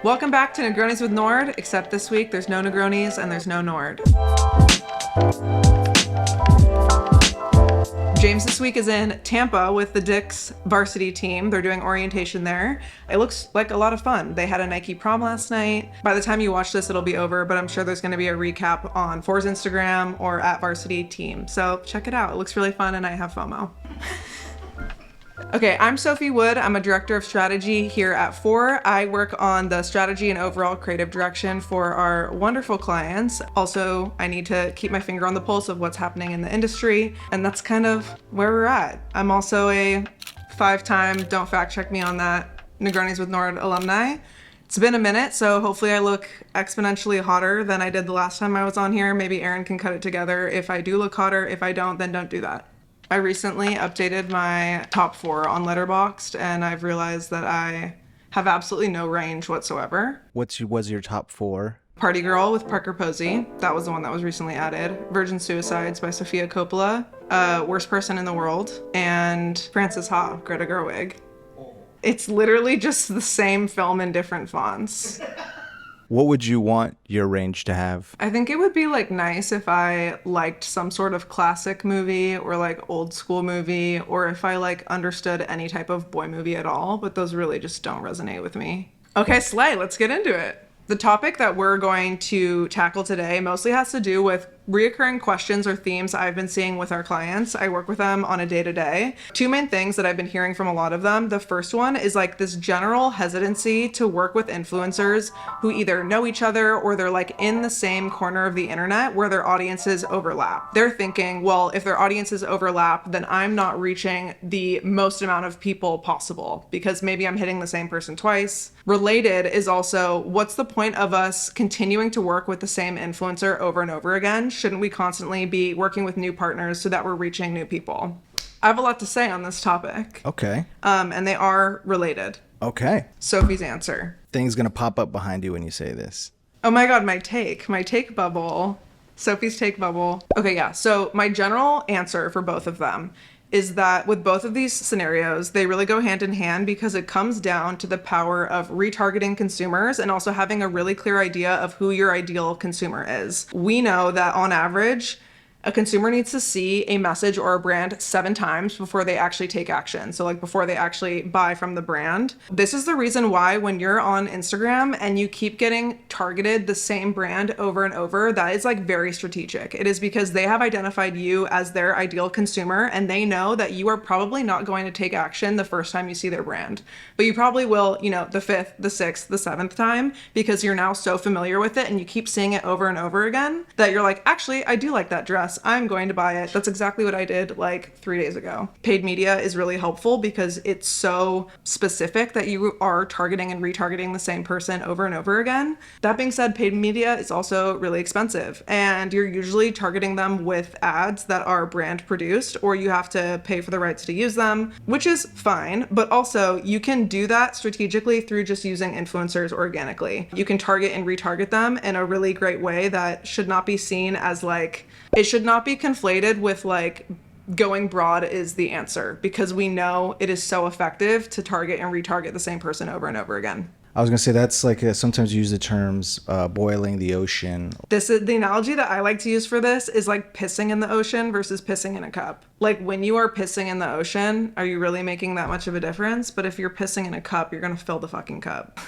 Welcome back to Negronis with Nord, except this week there's no Negronis and there's no Nord. James this week is in Tampa with the DICK'S Varsity Team. They're doing orientation there. It looks like a lot of fun. They had a Nike prom last night. By the time you watch this, it'll be over, but I'm sure there's going to be a recap on Fohr's Instagram or at Varsity Team. So check it out. It looks really fun and I have FOMO. Okay, I'm Sophie Wood. I'm a director of strategy here at Fohr. I work on the strategy and overall creative direction for our wonderful clients. Also, I need to keep my finger on the pulse of what's happening in the industry, and that's kind of where we're at. I'm also a 5-time, don't fact check me on that, Negronis with Nord alumni. It's been a minute, so hopefully I look exponentially hotter than I did the last time I was on here. Maybe Aaron can cut it together if I do look hotter. If I don't, then don't do that. I recently updated my top 4 on Letterboxd, and I've realized that I have absolutely no range whatsoever. Was your top 4? Party Girl with Parker Posey. That was the one that was recently added. Virgin Suicides by Sofia Coppola. Worst Person in the World. And Frances Ha, Greta Gerwig. It's literally just the same film in different fonts. What would you want your range to have? I think it would be like nice if I liked some sort of classic movie or like old school movie, or if I like understood any type of boy movie at all, but those really just don't resonate with me. Okay, Slay, let's get into it. The topic that we're going to tackle today mostly has to do with reoccurring questions or themes I've been seeing with our clients. I work with them on a day-to-day. 2 main things that I've been hearing from a lot of them. The first one is like this general hesitancy to work with influencers who either know each other or they're like in the same corner of the internet where their audiences overlap. They're thinking, well, if their audiences overlap, then I'm not reaching the most amount of people possible because maybe I'm hitting the same person twice. Related is also, what's the point of us continuing to work with the same influencer over and over again? Shouldn't we constantly be working with new partners so that we're reaching new people? I have a lot to say on this topic. Okay. And they are related. Okay. Sophie's answer. Thing's gonna pop up behind you when you say this. Oh my God, my take bubble. Sophie's take bubble. Okay, yeah. So my general answer for both of them is that with both of these scenarios, they really go hand in hand because it comes down to the power of retargeting consumers and also having a really clear idea of who your ideal consumer is. We know that on average, a consumer needs to see a message or a brand 7 times before they actually take action. So like before they actually buy from the brand. This is the reason why when you're on Instagram and you keep getting targeted the same brand over and over, that is like very strategic. It is because they have identified you as their ideal consumer and they know that you are probably not going to take action the first time you see their brand. But you probably will, the 5th, the 6th, the 7th time because you're now so familiar with it and you keep seeing it over and over again that you're like, actually, I do like that dress. I'm going to buy it. That's exactly what I did like 3 days ago. Paid media is really helpful because it's so specific that you are targeting and retargeting the same person over and over again. That being said, paid media is also really expensive and you're usually targeting them with ads that are brand produced or you have to pay for the rights to use them, which is fine. But also you can do that strategically through just using influencers organically. You can target and retarget them in a really great way that should not be seen as like, it should not be conflated with like going broad is the answer because we know it is so effective to target and retarget the same person over and over again. I was gonna say that's like sometimes you use the terms boiling the ocean. This is the analogy that I like to use for this is like pissing in the ocean versus pissing in a cup. Like when you are pissing in the ocean, are you really making that much of a difference? But if you're pissing in a cup, you're gonna fill the fucking cup.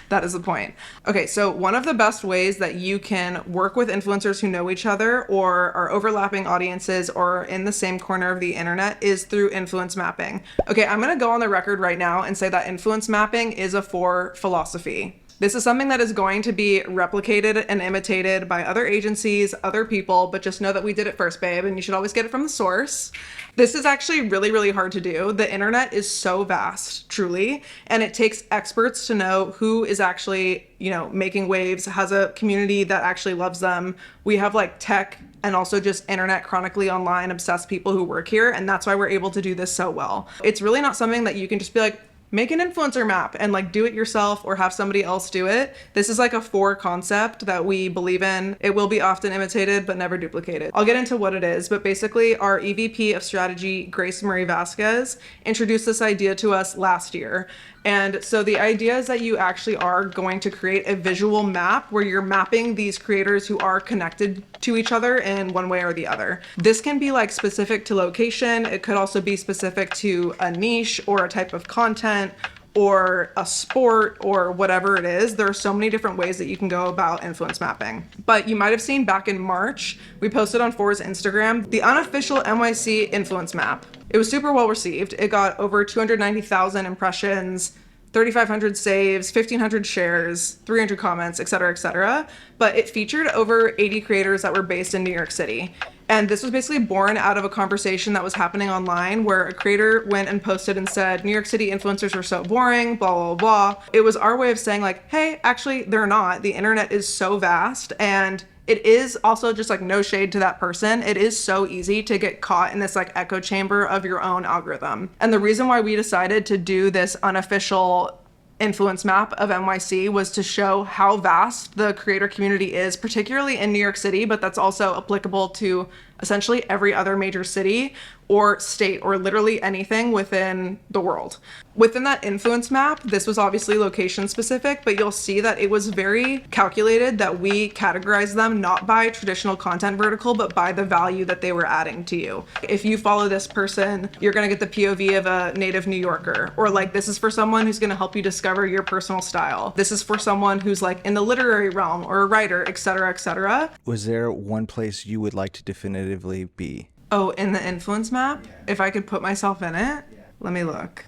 That is the point. Okay, so one of the best ways that you can work with influencers who know each other or are overlapping audiences or in the same corner of the internet is through influence mapping. Okay, I'm gonna go on the record right now and say that influence mapping is a Fohr philosophy. This is something that is going to be replicated and imitated by other agencies, other people, but just know that we did it first, babe, and you should always get it from the source. This is actually really, really hard to do. The internet is so vast, truly, and it takes experts to know who is actually, making waves, has a community that actually loves them. We have like tech and also just internet chronically online obsessed people who work here, and that's why we're able to do this so well. It's really not something that you can just be like, make an influencer map and like do it yourself or have somebody else do it. This is like a Fohr concept that we believe in. It will be often imitated but never duplicated. I'll get into what it is, but basically our EVP of strategy, Grace Marie Vasquez, introduced this idea to us last year. And so the idea is that you actually are going to create a visual map where you're mapping these creators who are connected to each other in one way or the other. This can be like specific to location. It could also be specific to a niche or a type of content or a sport or whatever it is. There are so many different ways that you can go about influence mapping. But you might have seen back in March, we posted on Fohr's Instagram, the unofficial NYC influence map. It was super well received. It got over 290,000 impressions, 3,500 saves, 1,500 shares, 300 comments, etc., etc. But it featured over 80 creators that were based in New York City. And this was basically born out of a conversation that was happening online where a creator went and posted and said, New York City influencers are so boring, blah, blah, blah. It was our way of saying like, hey, actually, they're not. The internet is so vast, and it is also just like no shade to that person. It is so easy to get caught in this like echo chamber of your own algorithm. And the reason why we decided to do this unofficial influence map of NYC was to show how vast the creator community is, particularly in New York City, but that's also applicable to essentially every other major city or state or literally anything within the world. Within that influence map, this was obviously location specific, but you'll see that it was very calculated that we categorized them not by traditional content vertical, but by the value that they were adding to you. If you follow this person, you're gonna get the POV of a native New Yorker, or like this is for someone who's gonna help you discover your personal style. This is for someone who's like in the literary realm or a writer, etc., etc. Was there one place you would like to definitively be? Oh, in the influence map? If I could put myself in it? Let me look.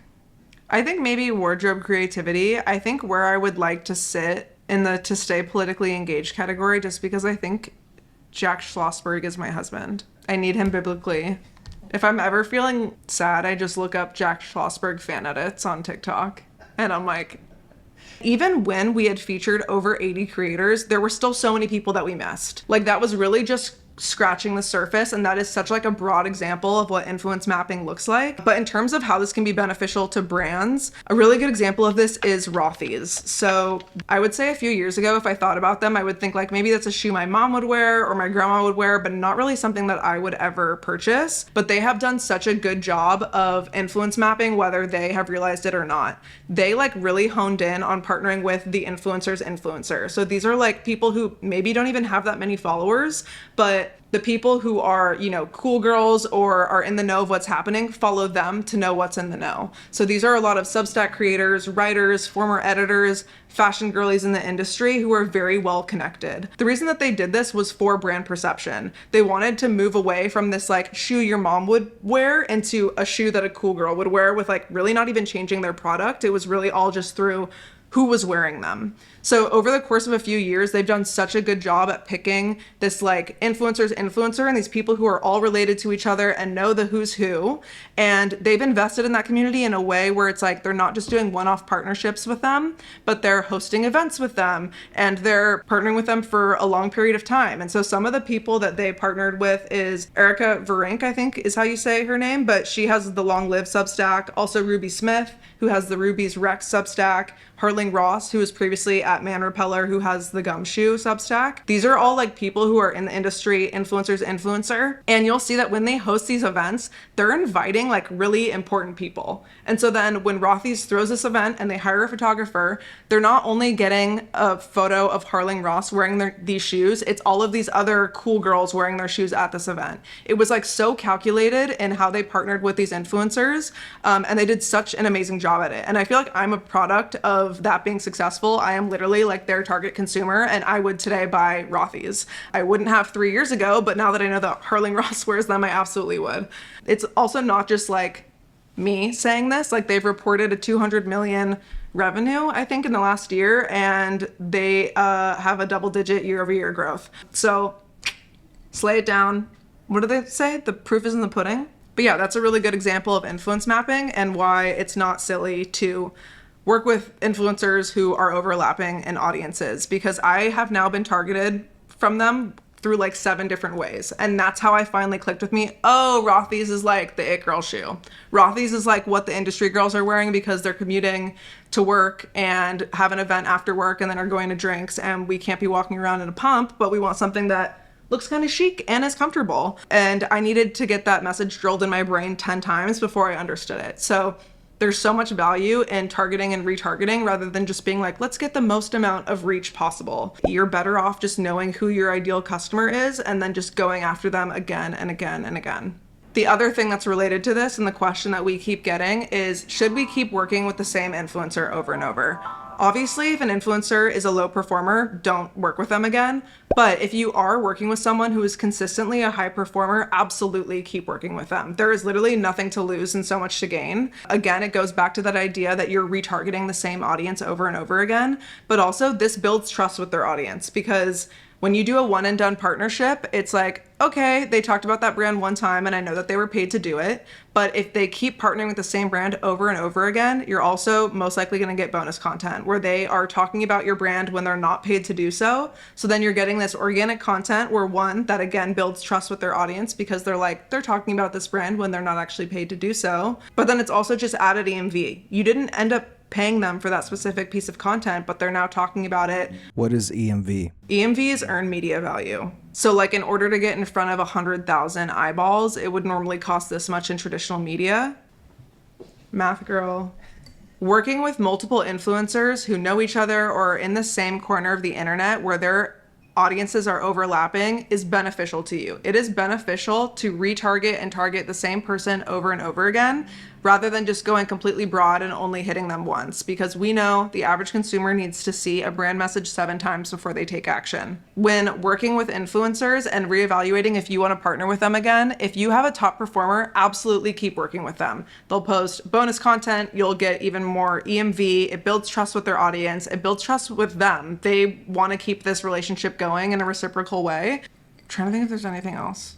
I think maybe wardrobe creativity. I think where I would like to sit in the to stay politically engaged category, just because I think Jack Schlossberg is my husband. I need him biblically. If I'm ever feeling sad, I just look up Jack Schlossberg fan edits on TikTok. And I'm like, even when we had featured over 80 creators, there were still so many people that we missed. Like that was really just scratching the surface, and that is such like a broad example of what influence mapping looks like. But in terms of how this can be beneficial to brands, a really good example of this is Rothy's. So I would say a few years ago, if I thought about them, I would think like maybe that's a shoe my mom would wear or my grandma would wear, but not really something that I would ever purchase. But they have done such a good job of influence mapping, whether they have realized it or not. They like really honed in on partnering with the influencer's influencer. So these are like people who maybe don't even have that many followers, but the people who are, you know, cool girls or are in the know of what's happening, follow them to know what's in the know. So these are a lot of Substack creators, writers, former editors, fashion girlies in the industry who are very well connected. The reason that they did this was for brand perception. They wanted to move away from this like shoe your mom would wear into a shoe that a cool girl would wear, with like really not even changing their product. It was really all just through who was wearing them. So over the course of a few years, they've done such a good job at picking this like influencer and these people who are all related to each other and know the who's who. And they've invested in that community in a way where it's like they're not just doing one-off partnerships with them, but they're hosting events with them and they're partnering with them for a long period of time. And so some of the people that they partnered with is Erica Verink, I think is how you say her name, but she has the Long Live Substack. Also Ruby Smith, who has the Ruby's Rex Substack. Harling Ross, who was previously at Man Repeller, who has the Gumshoe Substack. These are all like people who are in the industry, influencer. And you'll see that when they host these events, they're inviting like really important people. And so then when Rothy's throws this event and they hire a photographer, they're not only getting a photo of Harling Ross wearing these shoes, it's all of these other cool girls wearing their shoes at this event. It was like so calculated in how they partnered with these influencers, and they did such an amazing job at it. And I feel like I'm a product of that being successful. I am literally like their target consumer, and I would today buy Rothy's. I wouldn't have 3 years ago, but now that I know that Harling Ross wears them, I absolutely would. It's also not just like me saying this, like they've reported a 200 million revenue, I think, in the last year, and they have a double-digit year-over-year growth. So slay it down. What do they say? The proof is in the pudding. But yeah, that's a really good example of influence mapping and why it's not silly to work with influencers who are overlapping in audiences, because I have now been targeted from them through like 7 different ways. And that's how I finally clicked with me. Oh, Rothy's is like the it girl shoe. Rothy's is like what the industry girls are wearing because they're commuting to work and have an event after work and then are going to drinks, and we can't be walking around in a pump, but we want something that looks kind of chic and is comfortable. And I needed to get that message drilled in my brain 10 times before I understood it. So there's so much value in targeting and retargeting rather than just being like, let's get the most amount of reach possible. You're better off just knowing who your ideal customer is and then just going after them again and again and again. The other thing that's related to this and the question that we keep getting is, should we keep working with the same influencer over and over? Obviously, if an influencer is a low performer, don't work with them again. But if you are working with someone who is consistently a high performer, absolutely keep working with them. There is literally nothing to lose and so much to gain. Again, it goes back to that idea that you're retargeting the same audience over and over again. But also, this builds trust with their audience, because when you do a one and done partnership, it's like, okay, they talked about that brand one time and I know that they were paid to do it. But if they keep partnering with the same brand over and over again, you're also most likely going to get bonus content where they are talking about your brand when they're not paid to do so. So then you're getting this organic content where, one, that again builds trust with their audience because they're talking about this brand when they're not actually paid to do so. But then it's also just added EMV. You didn't end up paying them for that specific piece of content, but they're now talking about it. What is EMV? EMV is earned media value. So like in order to get in front of 100,000 eyeballs, it would normally cost this much in traditional media. Math girl. Working with multiple influencers who know each other or are in the same corner of the internet where their audiences are overlapping is beneficial to you. It is beneficial to retarget and target the same person over and over again, rather than just going completely broad and only hitting them once, because we know the average consumer needs to see a brand message 7 times before they take action. When working with influencers and reevaluating if you want to partner with them again, if you have a top performer, absolutely keep working with them. They'll post bonus content, you'll get even more EMV, it builds trust with their audience, it builds trust with them. They want to keep this relationship going in a reciprocal way. I'm trying to think if there's anything else.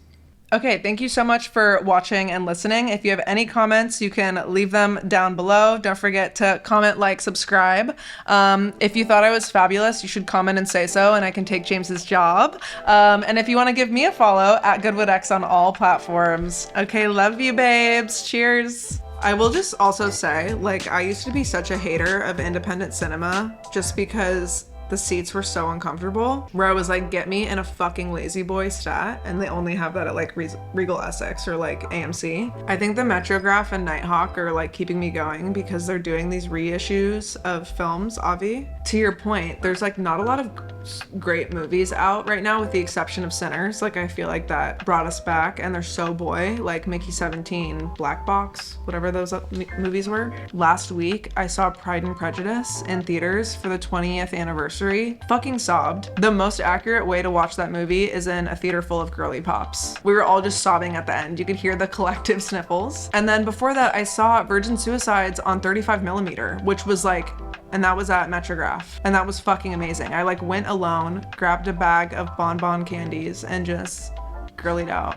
Okay, thank you so much for watching and listening. If you have any comments, you can leave them down below. Don't forget to comment, like, subscribe. If you thought I was fabulous, you should comment and say so, and I can take James's job. And if you want to give me a follow, at GoodwoodX on all platforms. Okay, love you, babes. Cheers. I will just also say, I used to be such a hater of independent cinema just because the seats were so uncomfortable, where I was like, get me in a fucking Lazy Boy stat, and they only have that at Regal Essex or AMC. I think the Metrograph and Nighthawk are keeping me going because they're doing these reissues of films, Avi. To your point, there's not a lot of great movies out right now with the exception of Sinners. I feel like that brought us back, and they're so boy, Mickey 17, Black Box, whatever those movies were. Last week, I saw Pride and Prejudice in theaters for the 20th anniversary. Fucking sobbed. The most accurate way to watch that movie is in a theater full of girly pops. We were all just sobbing at the end. You could hear the collective sniffles. And then before that, I saw Virgin Suicides on 35mm, which was and that was at Metrograph. And that was fucking amazing. I went alone, grabbed a bag of bonbon candies, and just girlied out.